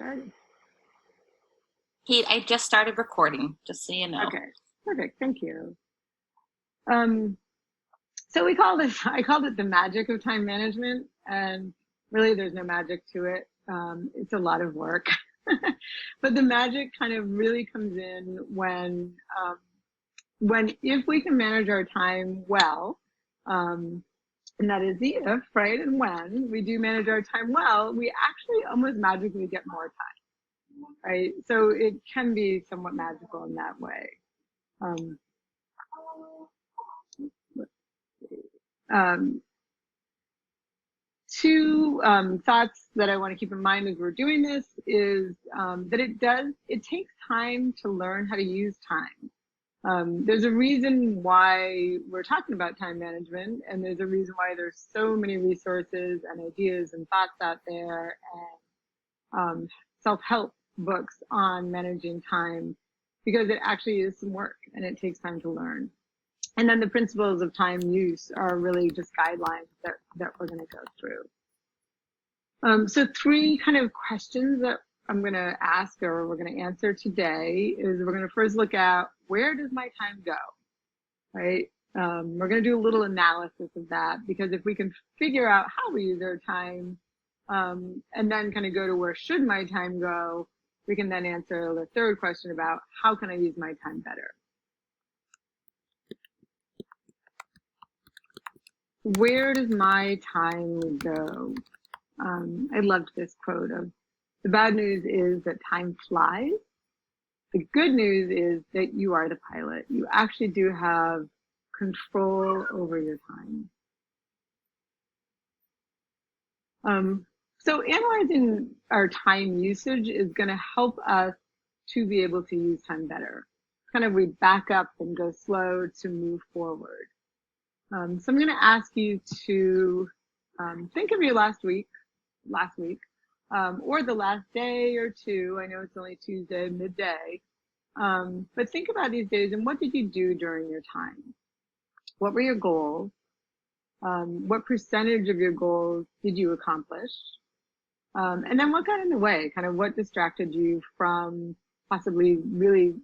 started? Kate, I just started recording, just so you know. Okay, perfect. Thank you. So I called it the magic of time management, and really there's no magic to it. It's a lot of work, but the magic kind of really comes in when if we can manage our time well, and that is the if, right? And when we do manage our time well, we actually almost magically get more time, right? So it can be somewhat magical in that way. Two thoughts that I want to keep in mind as we're doing this is that it takes time to learn how to use time. There's a reason why we're talking about time management, and there's a reason why there's so many resources and ideas and thoughts out there and self-help books on managing time, because it actually is some work and it takes time to learn. And then the principles of time use are really just guidelines that we're going to go through. So three kind of questions that I'm going to ask, or we're going to answer today, is we're going to first look at, where does my time go, right? We're going to do a little analysis of that, because if we can figure out how we use our time, and then kind of go to where should my time go, we can then answer the third question about how can I use my time better. Where does my time go? I loved this quote of, the bad news is that time flies. The good news is that you are the pilot. You actually do have control over your time. So analyzing our time usage is going to help us to be able to use time better. Kind of we back up and go slow to move forward. So I'm going to ask you to think of your last week, or the last day or two. I know it's only Tuesday, midday, but think about these days and what did you do during your time? What were your goals? What percentage of your goals did you accomplish? And then what got in the way? Kind of what distracted you from possibly really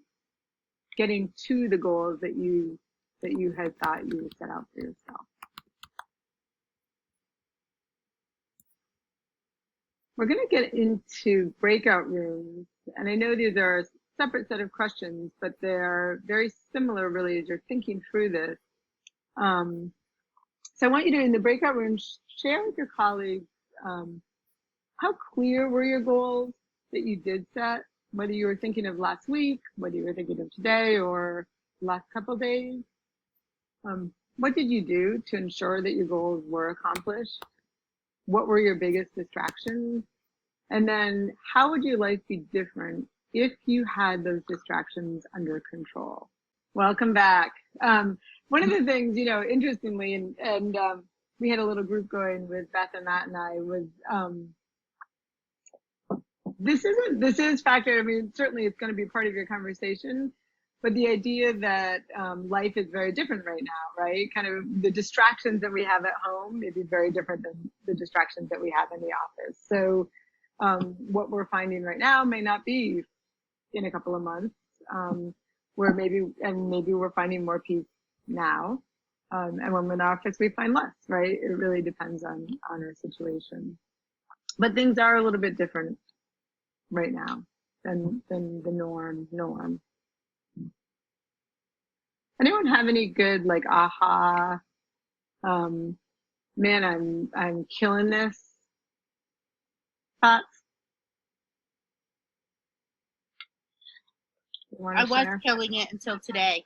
getting to the goals that you had thought you would set out for yourself. We're going to get into breakout rooms, and I know these are a separate set of questions, but they're very similar really as you're thinking through this. So I want you to, in the breakout room, share with your colleagues how clear were your goals that you did set, whether you were thinking of last week, whether you were thinking of today or last couple of days. What did you do to ensure that your goals were accomplished? What were your biggest distractions? And then how would your life be different if you had those distractions under control? Welcome back. One of the things, interestingly, and we had a little group going with Beth and Matt and I, was this is factored. I mean, certainly it's going to be part of your conversation, but the idea that life is very different right now, right? Kind of the distractions that we have at home may be very different than the distractions that we have in the office. So what we're finding right now may not be in a couple of months, where maybe we're finding more peace now. And when we're in the office, we find less, right? It really depends on our situation. But things are a little bit different right now than the norm. Anyone have any good aha, man, I'm killing this thoughts? I was killing it until today.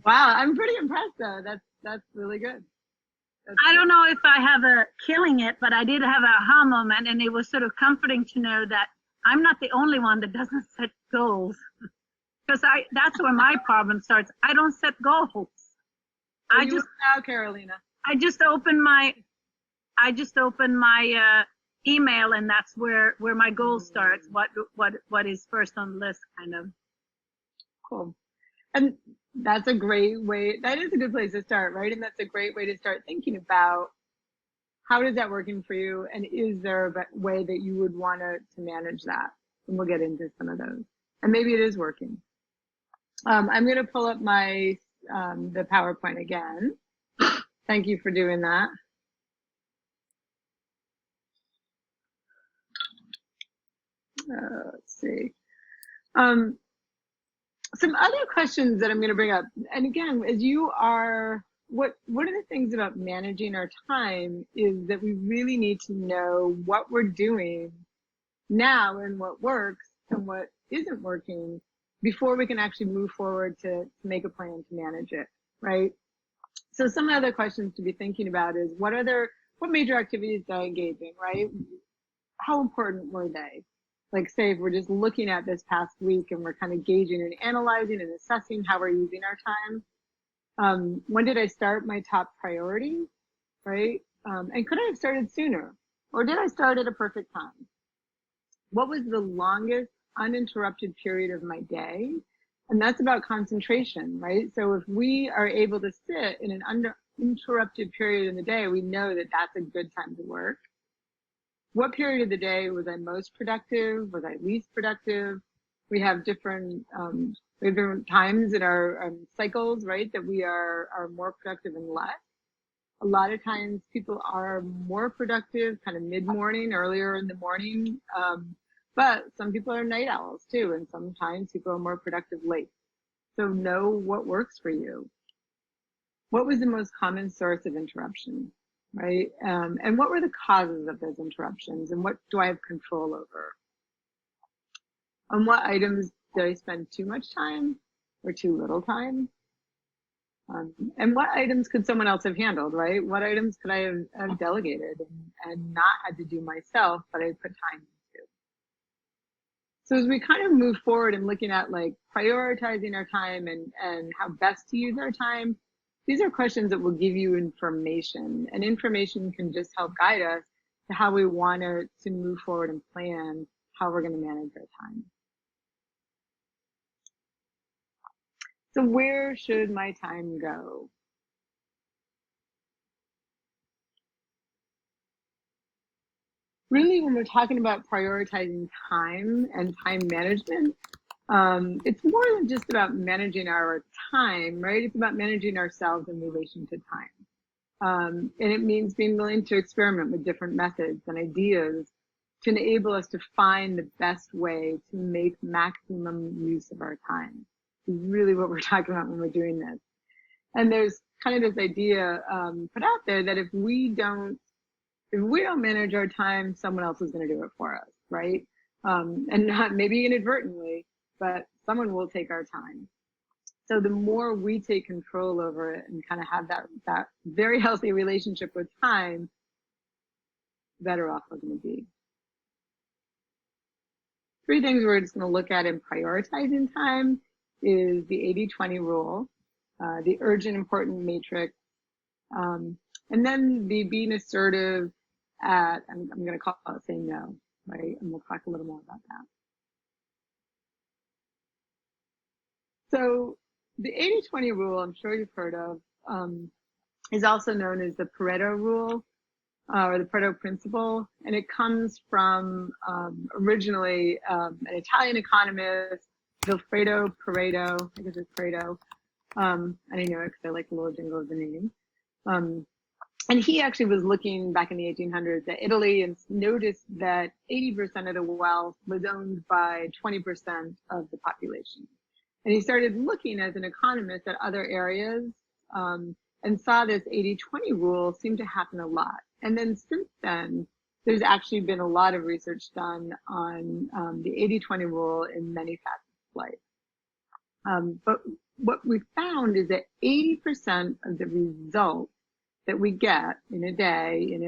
Wow, I'm pretty impressed though. That's really good. I don't know if I have a killing it, but I did have a aha moment, and it was sort of comforting to know that I'm not the only one that doesn't set goals. Because that's where my problem starts. I don't set goals. Carolina. I just open my email, and that's where my goal starts. What is first on the list, kind of. Cool. And that's a great way. That is a good place to start, right? And that's a great way to start thinking about How is that working for you? And is there a way that you would want to manage that? And we'll get into some of those. And maybe it is working. I'm going to pull up my the PowerPoint again. Thank you for doing that. Let's see. Some other questions that I'm going to bring up. And again, as you are, one of the things about managing our time is that we really need to know what we're doing now and what works and what isn't working before we can actually move forward to make a plan to manage it, right? So some other questions to be thinking about is what major activities did I engage in, right? How important were they? Like say if we're just looking at this past week and we're kind of gauging and analyzing and assessing how we're using our time. When did I start my top priority, right? And could I have started sooner? Or did I start at a perfect time? What was the longest uninterrupted period of my day? And that's about concentration, right? So if we are able to sit in an uninterrupted period in the day, we know that that's a good time to work. What period of the day was I most productive? Was I least productive? We have different times in our cycles, right? That we are more productive and less. A lot of times people are more productive kind of mid-morning, earlier in the morning. But some people are night owls too. And sometimes people are more productive late. So know what works for you. What was the most common source of interruption? Right? And what were the causes of those interruptions? And what do I have control over? On what items did I spend too much time or too little time? And what items could someone else have handled, right? What items could I have delegated and not had to do myself, but I put time into? So as we kind of move forward and looking at like prioritizing our time and how best to use our time, these are questions that will give you information, and information can just help guide us to how we want to move forward and plan how we're going to manage our time. So where should my time go? Really, when we're talking about prioritizing time and time management, it's more than just about managing our time, right? It's about managing ourselves in relation to time. And it means being willing to experiment with different methods and ideas to enable us to find the best way to make maximum use of our time. Is really what we're talking about when we're doing this. And there's kind of this idea put out there that if we don't manage our time, someone else is going to do it for us, right? And not maybe inadvertently, but someone will take our time. So the more we take control over it and kind of have that very healthy relationship with time, better off we're going to be. 3 things we're just going to look at in prioritizing time is the 80-20 rule, the urgent important matrix, and then the being assertive at, I'm going to call it saying no, right? And we'll talk a little more about that. So the 80-20 rule, I'm sure you've heard of, is also known as the Pareto rule, or the Pareto principle. And it comes from originally an Italian economist, Vilfredo Pareto, I guess it's Pareto. I didn't know it because I like the little jingle of the name. And he actually was looking back in the 1800s at Italy and noticed that 80% of the wealth was owned by 20% of the population. And he started looking as an economist at other areas and saw this 80-20 rule seem to happen a lot. And then since then, there's actually been a lot of research done on the 80-20 rule in many facets of life. But what we found is that 80% of the results that we get in a day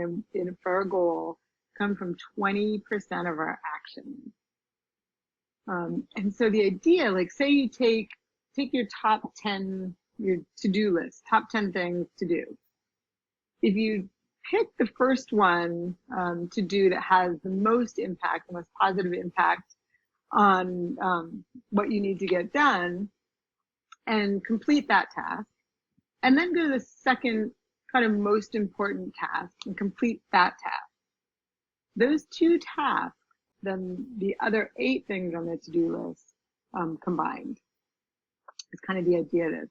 for a goal come from 20% of our actions. And so the idea, like say you take your top 10, your to-do list, top 10 things to do. If you pick the first one to do that has the most impact, the most positive impact on what you need to get done, and complete that task, and then go to the second kind of most important task and complete that task. Those 2 tasks, then the other 8 things on the to-do list combined is kind of the idea of this.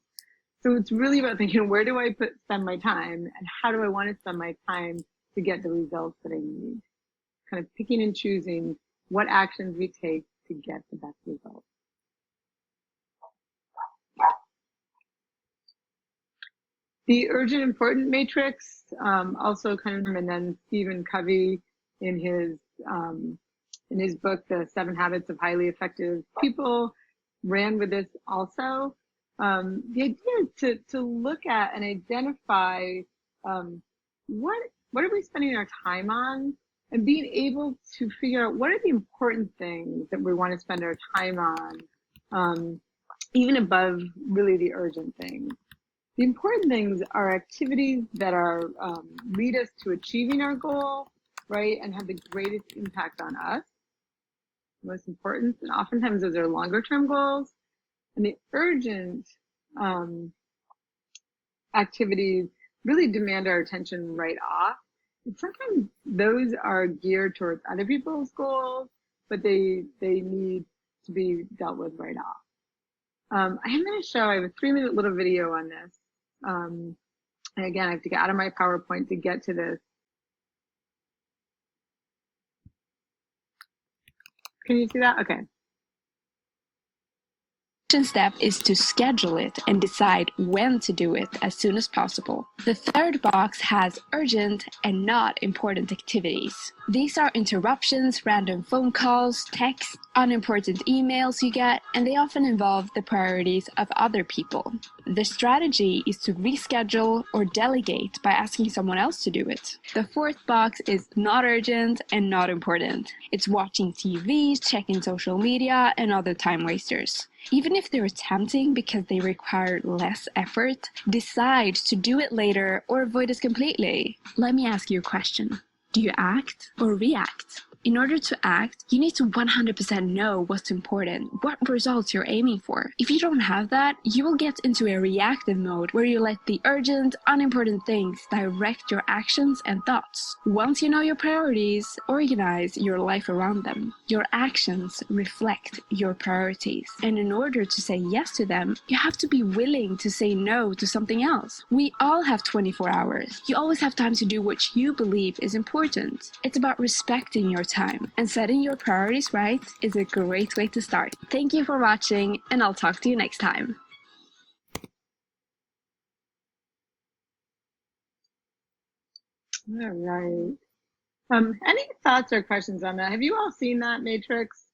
So it's really about thinking, where do I spend my time, and how do I want to spend my time to get the results that I need? Kind of picking and choosing what actions we take to get the best results. The urgent important matrix, also kind of, and then Stephen Covey in his book, The 7 Habits of Highly Effective People, ran with this also. The idea is to look at and identify what are we spending our time on, and being able to figure out what are the important things that we want to spend our time on, even above really the urgent things. The important things are activities that are lead us to achieving our goal, right, and have the greatest impact on us. Most important, and oftentimes those are longer term goals. And the urgent activities really demand our attention right off. And sometimes those are geared towards other people's goals, but they need to be dealt with right off. I am going to show, I have a 3-minute little video on this. And again, I have to get out of my PowerPoint to get to this. Can you see that? Okay. Step is to schedule it and decide when to do it as soon as possible. The third box has urgent and not important activities. These are interruptions, random phone calls, texts, unimportant emails you get, and they often involve the priorities of other people. The strategy is to reschedule or delegate by asking someone else to do it. The fourth box is not urgent and not important. It's watching TV, checking social media, and other time wasters. Even if they're tempting because they require less effort, decide to do it later or avoid it completely. Let me ask you a question. Do you act or react? In order to act, you need to 100% know what's important, what results you're aiming for. If you don't have that, you will get into a reactive mode where you let the urgent, unimportant things direct your actions and thoughts. Once you know your priorities, organize your life around them. Your actions reflect your priorities. And in order to say yes to them, you have to be willing to say no to something else. We all have 24 hours. You always have time to do what you believe is important. It's about respecting your time, and setting your priorities right is a great way to start. Thank you for watching, and I'll talk to you next time. All right. Any thoughts or questions on that? Have you all seen that matrix?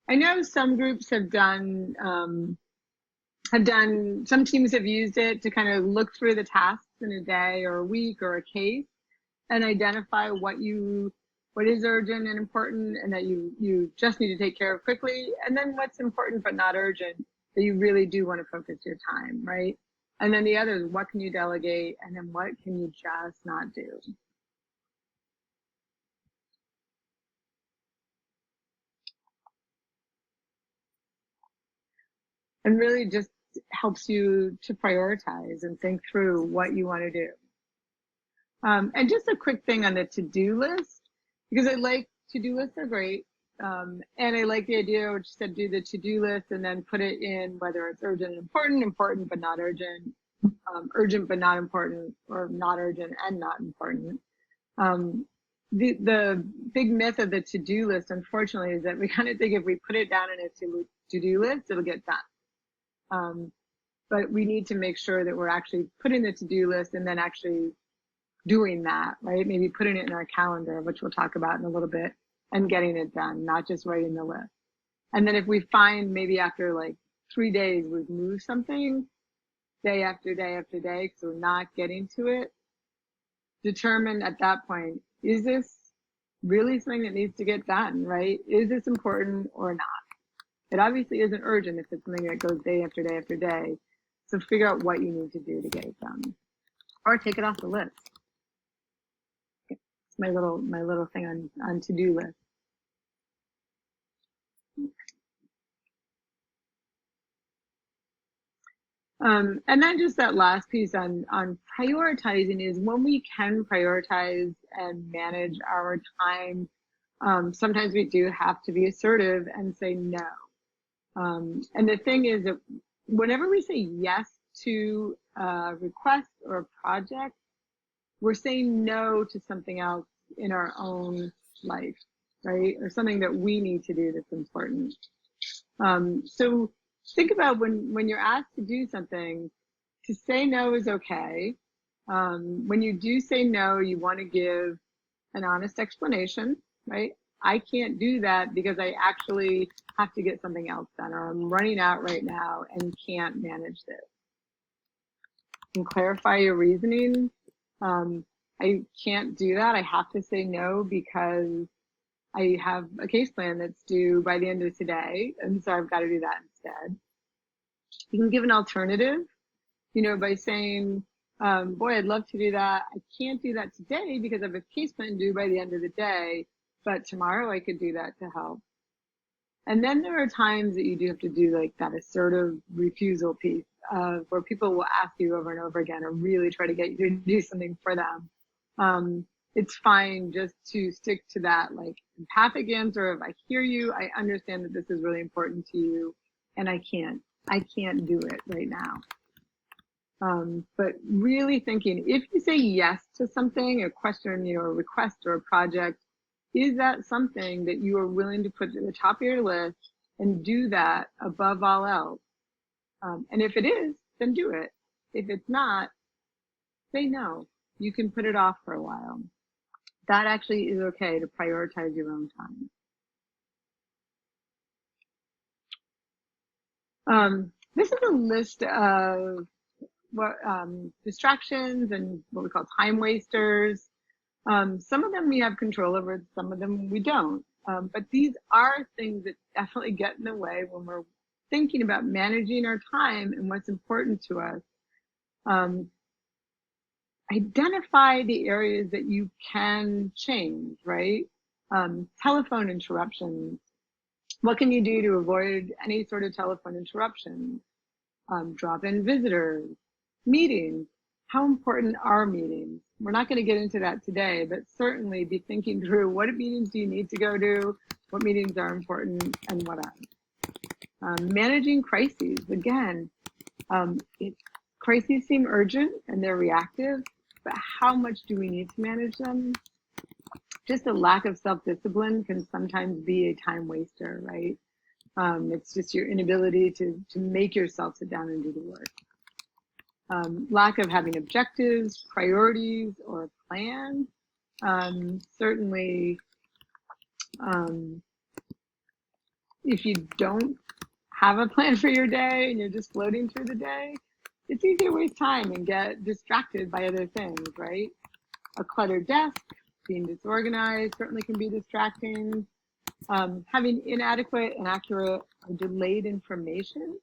I know some groups have done, some teams have used it to kind of look through the tasks in a day or a week or a case, and identify what is urgent and important, and that you just need to take care of quickly, and then what's important but not urgent that you really do want to focus your time, right? And then the others, what can you delegate, and then what can you just not do? And really just helps you to prioritize and think through what you want to do. And just a quick thing on the to-do list, because I like to-do lists are great. And I like the idea, which said do the to-do list and then put it in whether it's urgent and important, important but not urgent, urgent but not important, or not urgent and not important. The big myth of the to-do list, unfortunately, is that we kind of think if we put it down in a to-do list, it'll get done. But we need to make sure that we're actually putting the to-do list and then actually doing that, right? Maybe putting it in our calendar, which we'll talk about in a little bit, and getting it done, not just writing the list. And then if we find maybe after like 3 days we've moved something day after day after day because we're not getting to it, determine at that point, is this really something that needs to get done, right? Is this important or not? It obviously isn't urgent if it's something that goes day after day after day. So figure out what you need to do to get it done, or take it off the list. It's my little thing on to-do list. And then just that last piece on prioritizing is when we can prioritize and manage our time, sometimes we do have to be assertive and say no. And the thing is that whenever we say yes to a request or a project, we're saying no to something else in our own life, right? Or something that we need to do that's important. So think about when you're asked to do something, to say no is okay. When you do say no, you want to give an honest explanation, right? I can't do that because I actually have to get something else done, or I'm running out right now and can't manage this. And clarify your reasoning. I can't do that. I have to say no because I have a case plan that's due by the end of today, and so I've got to do that instead. You can give an alternative, by saying, boy, I'd love to do that. I can't do that today because I have a case plan due by the end of the day, but tomorrow I could do that to help. And then there are times that you do have to do like that assertive refusal piece, where people will ask you over and over again or really try to get you to do something for them. It's fine just to stick to that like empathic answer of, I hear you, I understand that this is really important to you, and I can't do it right now. But really thinking, if you say yes to something, a question, a request or a project, is that something that you are willing to put at the top of your list and do that above all else? And if it is, then do it. If it's not, say no. You can put it off for a while. That actually is okay, to prioritize your own time. This is a list of what distractions and what we call time wasters. Some of them we have control over, some of them we don't. But these are things that definitely get in the way when we're thinking about managing our time and what's important to us. Identify the areas that you can change, right? Telephone interruptions. What can you do to avoid any sort of telephone interruptions? Drop-in visitors, meetings. How important are meetings? We're not going to get into that today, but certainly be thinking through what meetings do you need to go to, what meetings are important, and what aren't. Managing crises. Again, crises seem urgent and they're reactive, but how much do we need to manage them? Just a lack of self-discipline can sometimes be a time waster, right? It's just your inability to make yourself sit down and do the work. Lack of having objectives, priorities, or a plan. Certainly, if you don't have a plan for your day and you're just floating through the day, it's easy to waste time and get distracted by other things, right? A cluttered desk, being disorganized certainly can be distracting. Having inadequate, inaccurate, or delayed information.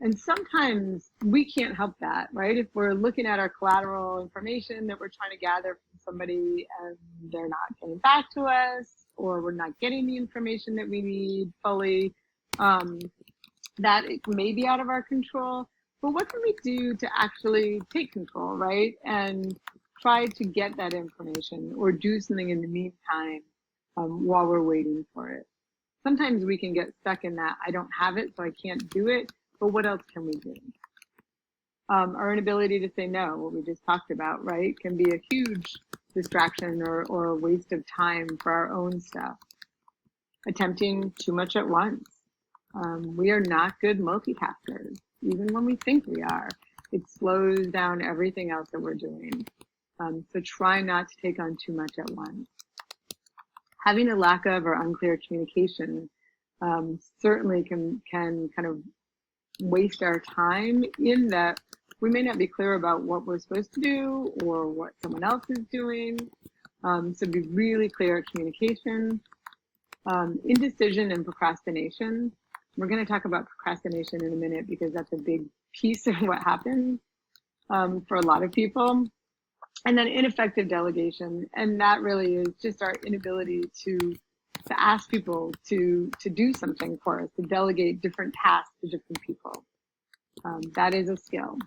And sometimes we can't help that, right? If we're looking at our collateral information that we're trying to gather from somebody and they're not getting back to us, or we're not getting the information that we need fully, that it may be out of our control. But what can we do to actually take control, right? And try to get that information or do something in the meantime while we're waiting for it. Sometimes we can get stuck in that, I don't have it, so I can't do it, but what else can we do? Our inability to say no, what we just talked about, right, can be a huge distraction or a waste of time for our own stuff. Attempting too much at once. We are not good multitaskers, even when we think we are. It slows down everything else that we're doing. So try not to take on too much at once. Having a lack of or unclear communication certainly can kind of waste our time, in that we may not be clear about what we're supposed to do or what someone else is doing. So be really clear at communication. Indecision and procrastination. We're going to talk about procrastination in a minute because that's a big piece of what happens for a lot of people. And then ineffective delegation, and that really is just our inability to ask people to do something for us, to delegate different tasks to different people. That is a skill.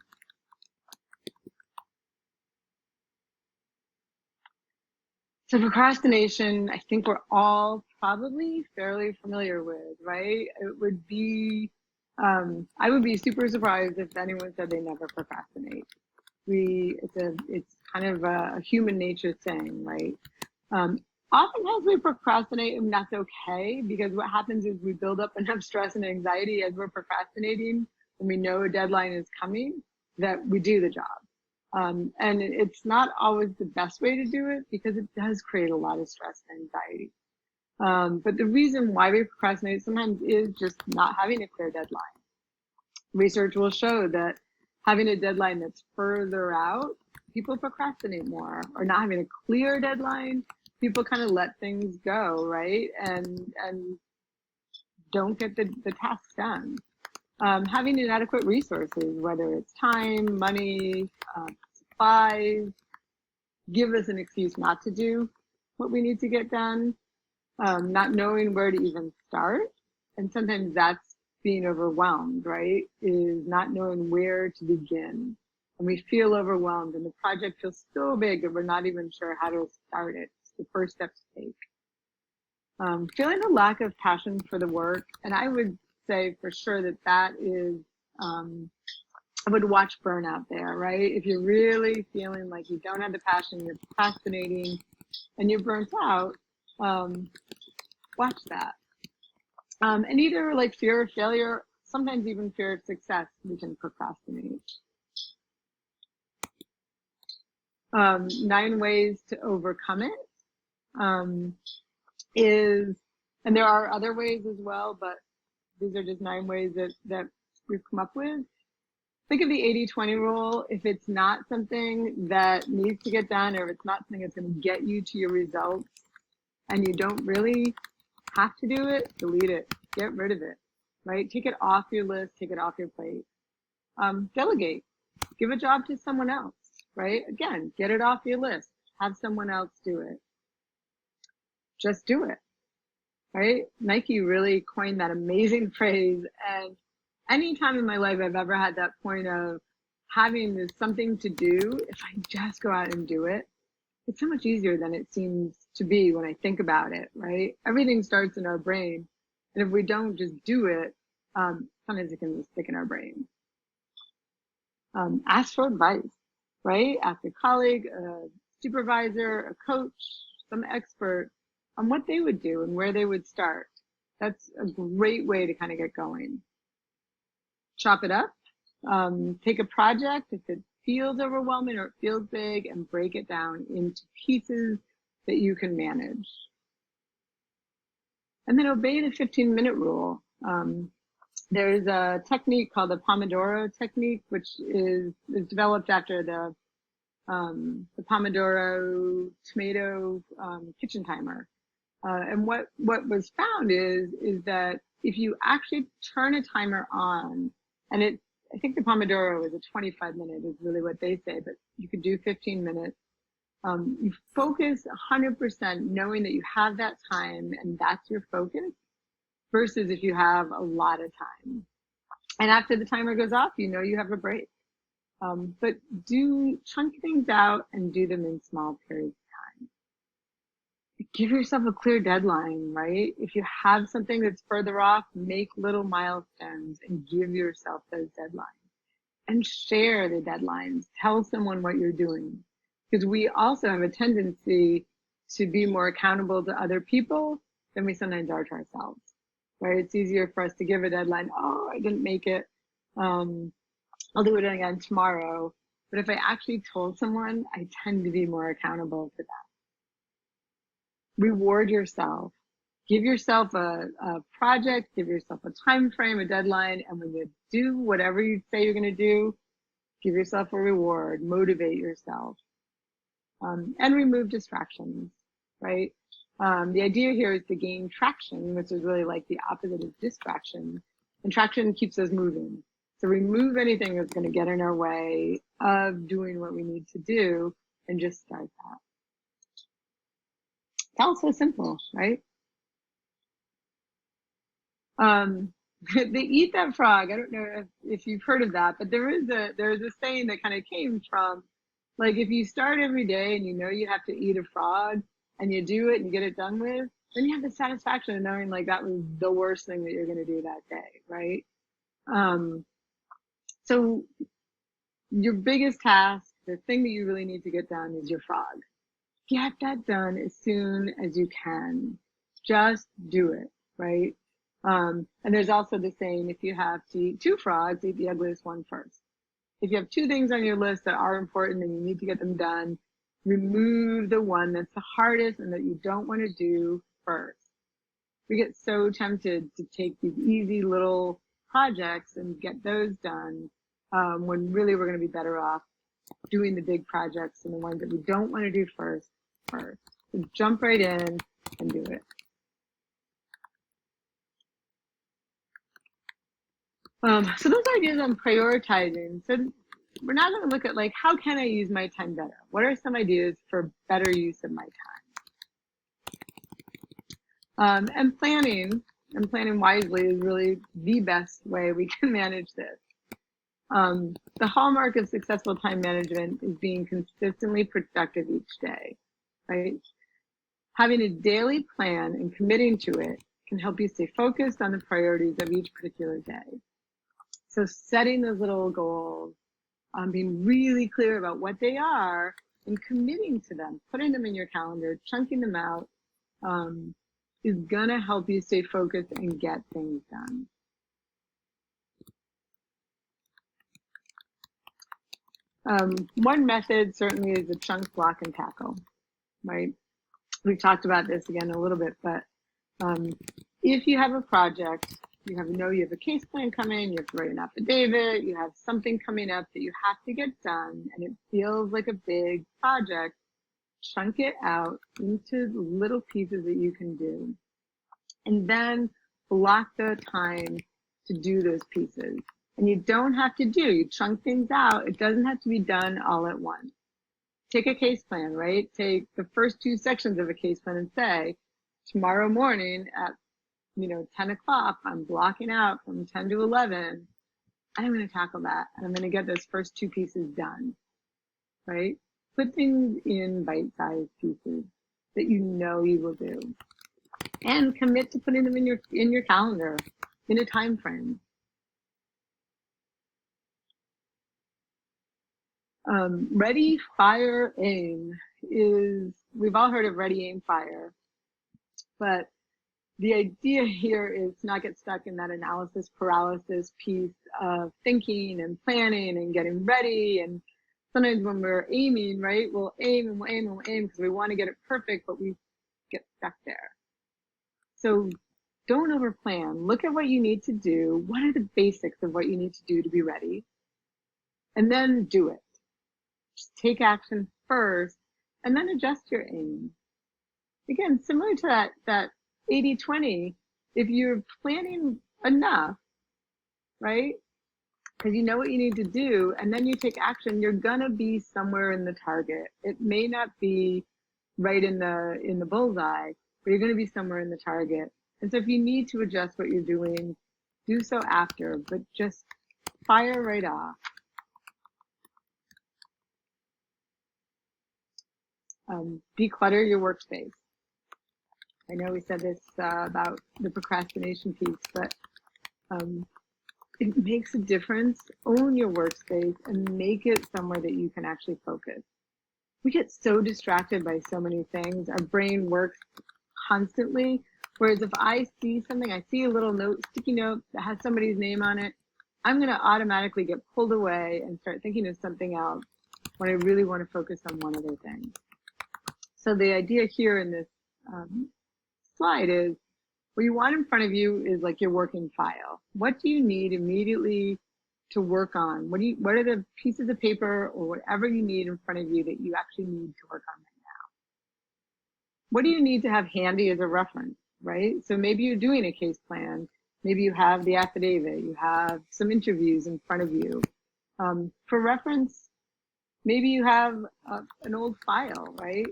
So procrastination, I think we're all probably fairly familiar with, right? It would be, I would be super surprised if anyone said they never procrastinate. It's kind of a human nature thing, right? Oftentimes we procrastinate and that's okay, because what happens is we build up enough stress and anxiety as we're procrastinating, and we know a deadline is coming, that we do the job. And it's not always the best way to do it, because it does create a lot of stress and anxiety. But the reason why we procrastinate sometimes is just not having a clear deadline. Research will show that having a deadline that's further out, people procrastinate more, or not having a clear deadline, people kind of let things go, right? And don't get the tasks done. Having inadequate resources, whether it's time, money, supplies, give us an excuse not to do what we need to get done. Not knowing where to even start. And sometimes that's being overwhelmed, right? Is not knowing where to begin. And we feel overwhelmed and the project feels so big that we're not even sure how to start it. It's the first step to take. Feeling a lack of passion for the work. And I would say for sure that is, I would watch burnout there, right? If you're really feeling like you don't have the passion, you're procrastinating and you're burnt out, watch that. And either like fear of failure, sometimes even fear of success, we can procrastinate. 9 ways to overcome it is, and there are other ways as well, but these are just 9 ways that we've come up with. Think of the 80-20 rule. If it's not something that needs to get done, or if it's not something that's going to get you to your results, and you don't really have to do it, delete it, get rid of it, right? Take it off your list, take it off your plate. Delegate, give a job to someone else, right? Again, get it off your list, have someone else do it. Just do it, right? Nike really coined that amazing phrase. And any time in my life I've ever had that point of having something to do, if I just go out and do it, it's so much easier than it seems to be when I think about it, right? Everything starts in our brain. And if we don't just do it, sometimes it can just stick in our brain. Ask for advice, right? Ask a colleague, a supervisor, a coach, some expert on what they would do and where they would start. That's a great way to kind of get going. Chop it up. Take a project if it feels overwhelming or it feels big, and break it down into pieces that you can manage. And then obey the 15-minute rule. There's a technique called the Pomodoro technique, which is developed after the Pomodoro tomato kitchen timer. And what was found is that if you actually turn a timer on, and I think the Pomodoro is a 25-minute is really what they say, but you could do 15 minutes. You focus 100% knowing that you have that time and that's your focus, versus if you have a lot of time. And after the timer goes off, you know you have a break. But do chunk things out and do them in small periods of time. Give yourself a clear deadline, right? If you have something that's further off, make little milestones and give yourself those deadlines. And share the deadlines. Tell someone what you're doing. Because we also have a tendency to be more accountable to other people than we sometimes are to ourselves, right? It's easier for us to give a deadline. Oh, I didn't make it. I'll do it again tomorrow. But if I actually told someone, I tend to be more accountable to that. Reward yourself. Give yourself a project, give yourself a time frame, a deadline, and when you do whatever you say you're going to do, give yourself a reward, motivate yourself, and remove distractions, right? The idea here is to gain traction, which is really like the opposite of distraction, and traction keeps us moving. So remove anything that's going to get in our way of doing what we need to do, and just start that. It's all so simple, right? they eat that frog. I don't know if you've heard of that, but there's a saying that kind of came from, like, if you start every day and you know you have to eat a frog and you do it and you get it done with, then you have the satisfaction of knowing like that was the worst thing that you're going to do that day, right? So your biggest task, the thing that you really need to get done is your frog. Get that done as soon as you can. Just do it, right? And there's also the saying, if you have to eat two frogs, eat the ugliest one first. If you have two things on your list that are important and you need to get them done, remove the one that's the hardest and that you don't want to do first. We get so tempted to take these easy little projects and get those done, when really we're going to be better off doing the big projects and the ones that we don't want to do first. So jump right in and do it. So those ideas on prioritizing. So we're now going to look at, like, how can I use my time better? What are some ideas for better use of my time? And planning wisely is really the best way we can manage this. The hallmark of successful time management is being consistently productive each day, right? Having a daily plan and committing to it can help you stay focused on the priorities of each particular day. So setting those little goals, being really clear about what they are and committing to them, putting them in your calendar, chunking them out, is going to help you stay focused and get things done. One method certainly is the chunk, block, and tackle, right? We talked about this again a little bit, but if you have a project, you have a case plan coming, you have to write an affidavit, you have something coming up that you have to get done, and it feels like a big project, chunk it out into little pieces that you can do. And then block the time to do those pieces. And you don't have to you chunk things out. It doesn't have to be done all at once. Take a case plan, right? Take the first two sections of a case plan and say, tomorrow morning at 10 o'clock, I'm blocking out from 10 to 11, and I'm going to tackle that. And I'm going to get those first two pieces done, right? Put things in bite-sized pieces that you know you will do. And commit to putting them in your calendar in a time frame. Ready, fire, aim we've all heard of ready, aim, fire, but the idea here is to not get stuck in that analysis paralysis piece of thinking and planning and getting ready. And sometimes when we're aiming, right, we'll aim and we'll aim and we'll aim because we want to get it perfect, but we get stuck there. So don't overplan. Look at what you need to do. What are the basics of what you need to do to be ready? And then do it. Just take action first and then adjust your aim. Again, similar to that 80-20, if you're planning enough, right? Because you know what you need to do, and then you take action, you're gonna be somewhere in the target. It may not be right in the bullseye, but you're gonna be somewhere in the target. And so if you need to adjust what you're doing, do so after, but just fire right off. Declutter your workspace. I know we said this about the procrastination piece, but it makes a difference. Own your workspace and make it somewhere that you can actually focus. We get so distracted by so many things. Our brain works constantly. Whereas if I see something, I see a little sticky note that has somebody's name on it, I'm going to automatically get pulled away and start thinking of something else when I really want to focus on one other thing. So the idea here in this slide is what you want in front of you is like your working file. What do you need immediately to work on? What are the pieces of paper or whatever you need in front of you that you actually need to work on right now? What do you need to have handy as a reference, right? So maybe you're doing a case plan. Maybe you have the affidavit. You have some interviews in front of you. For reference, maybe you have an old file, right?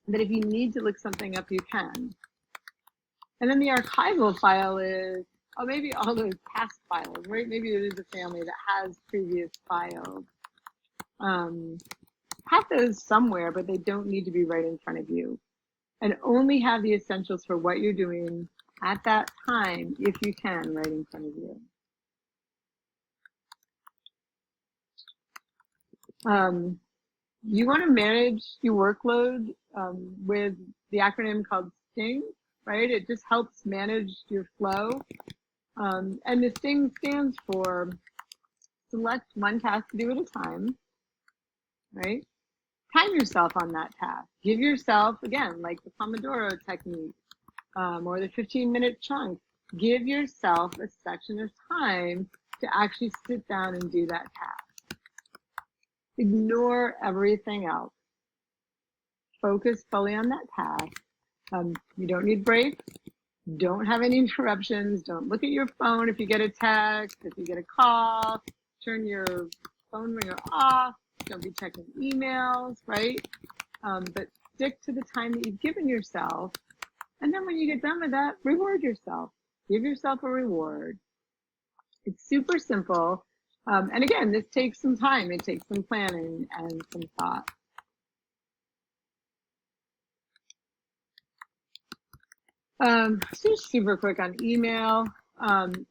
That if you need to look something up, you can. And then the archival file is maybe all those past files, right? Maybe it is a family that has previous files. Have those somewhere, but they don't need to be right in front of you. And only have the essentials for what you're doing at that time, if you can, right in front of you. You want to manage your workload with the acronym called STING, right? It just helps manage your flow. And the STING stands for select one task to do at a time, right? Time yourself on that task. Give yourself, again, like the Pomodoro technique or the 15-minute chunk, give yourself a section of time to actually sit down and do that task. Ignore everything else. Focus fully on that task. You don't need breaks. Don't have any interruptions. Don't look at your phone if you get a text, if you get a call. Turn your phone ringer off. Don't be checking emails, right? But stick to the time that you've given yourself. And then when you get done with that, reward yourself. Give yourself a reward. It's super simple. And again, this takes some time. It takes some planning and some thought. Just super quick on email.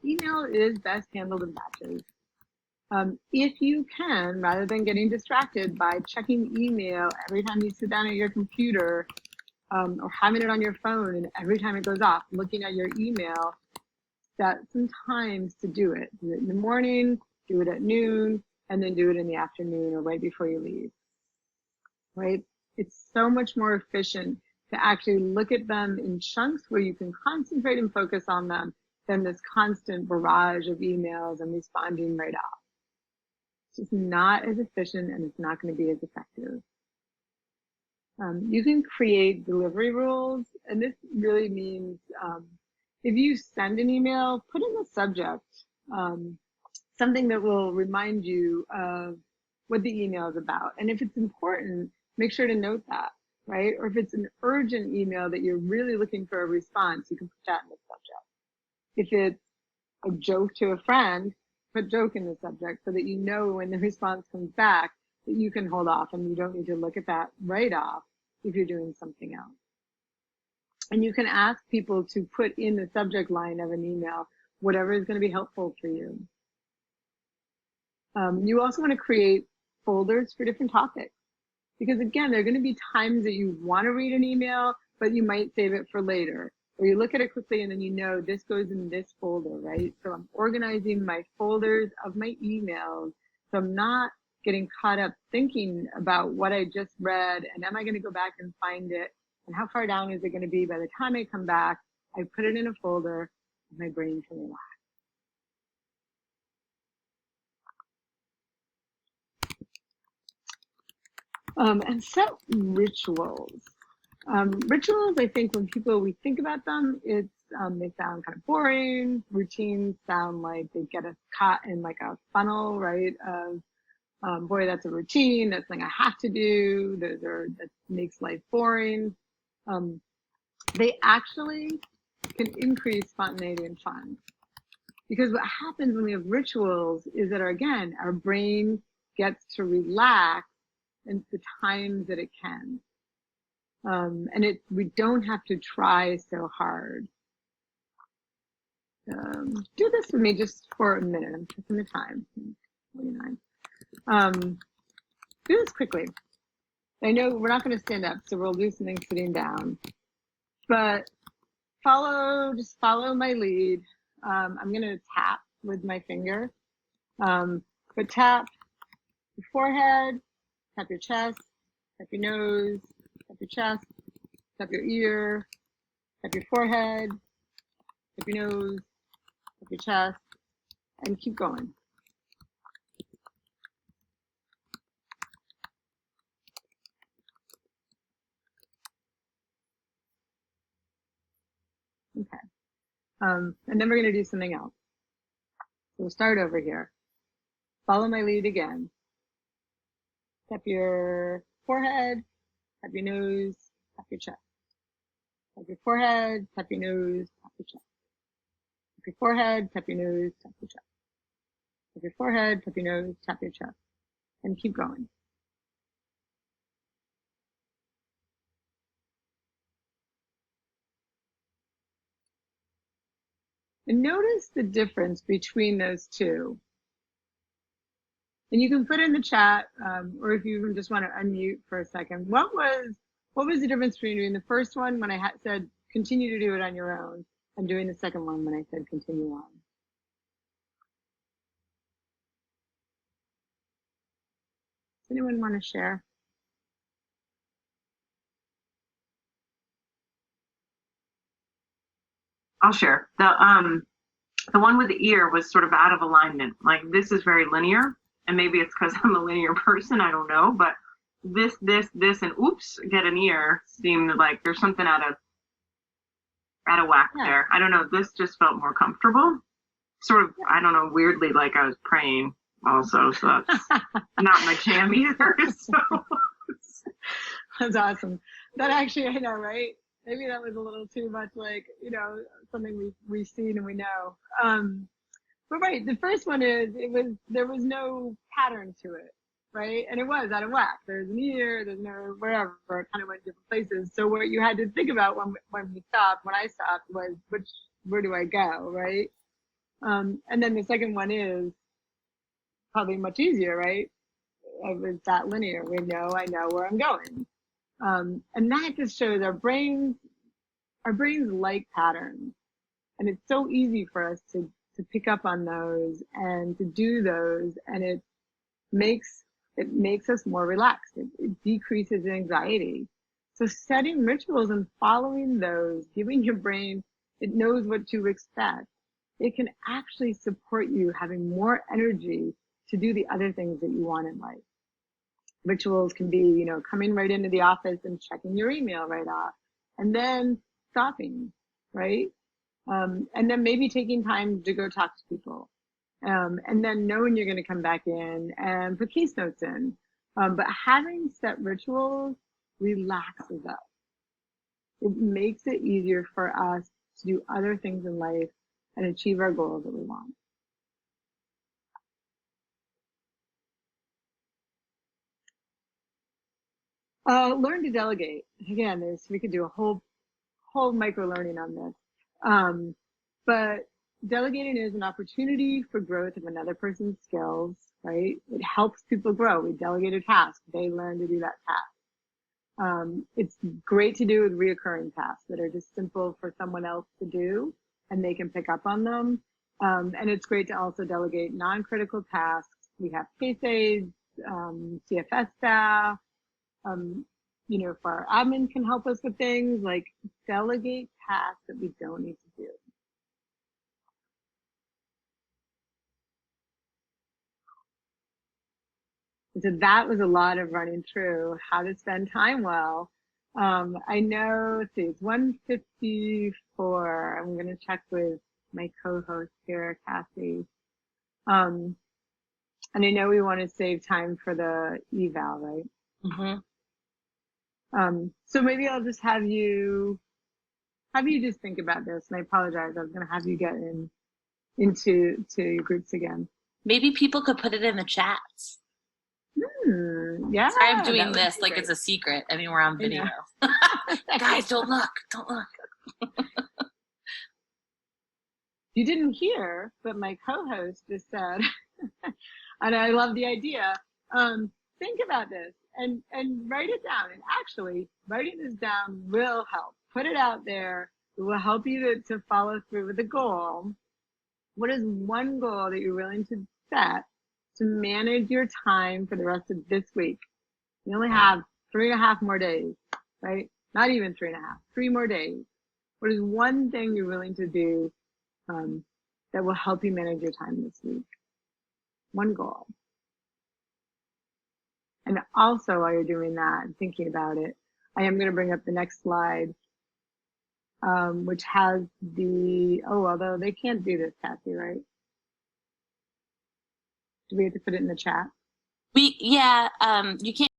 Email is best handled in batches. If you can, rather than getting distracted by checking email every time you sit down at your computer, or having it on your phone and every time it goes off, looking at your email, set some times to do it. Do it in the morning, do it at noon, and then do it in the afternoon or right before you leave, right? It's so much more efficient to actually look at them in chunks where you can concentrate and focus on them than this constant barrage of emails and responding right off. It's just not as efficient and it's not going to be as effective. You can create delivery rules, and this really means if you send an email, put in the subject something that will remind you of what the email is about. And if it's important, make sure to note that, right? Or if it's an urgent email that you're really looking for a response, you can put that in the subject. If it's a joke to a friend, put joke in the subject so that you know when the response comes back that you can hold off and you don't need to look at that right off if you're doing something else. And you can ask people to put in the subject line of an email whatever is going to be helpful for you. You also want to create folders for different topics, because again, there are going to be times that you want to read an email, but you might save it for later, or you look at it quickly and then you know this goes in this folder, right? So I'm organizing my folders of my emails, so I'm not getting caught up thinking about what I just read and am I going to go back and find it and how far down is it going to be by the time I come back. I put it in a folder and my brain can relax. And set rituals. Rituals, I think when we think about them, it's they sound kind of boring. Routines sound like they get us caught in like a funnel, right? Of boy, that's a routine. That's something I have to do. That makes life boring. They actually can increase spontaneity and fun, because what happens when we have rituals is that our brain gets to relax and the times that it can. And we don't have to try so hard. Do this with me just for a minute. I'm checking the time. 49. Do this quickly. I know we're not going to stand up, so we'll do something sitting down. But just follow my lead. I'm going to tap with my finger. But tap your forehead, tap your chest, tap your nose, tap your chest, tap your ear, tap your forehead, tap your nose, tap your chest, and keep going. Okay. And then we're going to do something else. So we'll start over here. Follow my lead again. Tap your forehead, tap your nose, tap your chest. Tap your forehead, tap your nose, tap your chest. your forehead, tap your nose, tap your chest. Tap your forehead, tap your nose, tap your chest. And keep going. And notice the difference between those two. And you can put in the chat, or if you just want to unmute for a second, what was the difference between doing the first one when I said continue to do it on your own, and doing the second one when I said continue on? Does anyone want to share? I'll share. The one with the ear was sort of out of alignment. Like, this is very linear, and maybe it's because I'm a linear person, I don't know, but this, and oops, get an ear seemed like there's something out of whack there. I don't know. This just felt more comfortable. Sort of, I don't know, weirdly like I was praying also, so that's not my jam either. So. That's awesome. That actually, I know, right? Maybe that was a little too much like, something we've seen and we know. But right, the first one is, there was no pattern to it, right? And it was out of whack. There's an ear, there's no wherever, it kind of went different places. So what you had to think about when I stopped was, where do I go, right? And then the second one is probably much easier, right? It was that linear. I know where I'm going. And that just shows our brains like patterns. And it's so easy for us to pick up on those and to do those. And it makes us more relaxed. It decreases anxiety. So setting rituals and following those, giving your brain, it knows what to expect. It can actually support you having more energy to do the other things that you want in life. Rituals can be, coming right into the office and checking your email right off, and then stopping, right? And then maybe taking time to go talk to people. And then knowing you're going to come back in and put case notes in. But having set rituals relaxes us. It makes it easier for us to do other things in life and achieve our goals that we want. Learn to delegate. Again, we could do a whole microlearning on this. But delegating is an opportunity for growth of another person's skills, right? It helps people grow. We delegate a task. They learn to do that task. It's great to do with reoccurring tasks that are just simple for someone else to do, and they can pick up on them. And it's great to also delegate non-critical tasks. We have case aides, CFS staff, for our admin can help us with things, like delegate tasks that we don't need to do. So that was a lot of running through how to spend time well. I know, let's see, it's 1:54. I'm going to check with my co-host here, Cassie. And I know we want to save time for the eval, right? Mm-hmm. So maybe I'll just have you just think about this. And I apologize. I was going to have you get into your groups again. Maybe people could put it in the chats. Yeah. Sorry, I'm doing this like it's a secret. I mean, we're on video. Guys, don't look. Don't look. You didn't hear, but my co-host just said, and I love the idea. Think about this and write it down. And actually, writing this down will help. Put it out there. It will help you to follow through with the goal. What is one goal that you're willing to set to manage your time for the rest of this week? You only have 3.5 more days, right? Not even 3.5, 3 more days. What is one thing you're willing to do that will help you manage your time this week? One goal. And also, while you're doing that and thinking about it, I am going to bring up the next slide, which has although they can't do this, Kathy, right? Do we have to put it in the chat? You can't.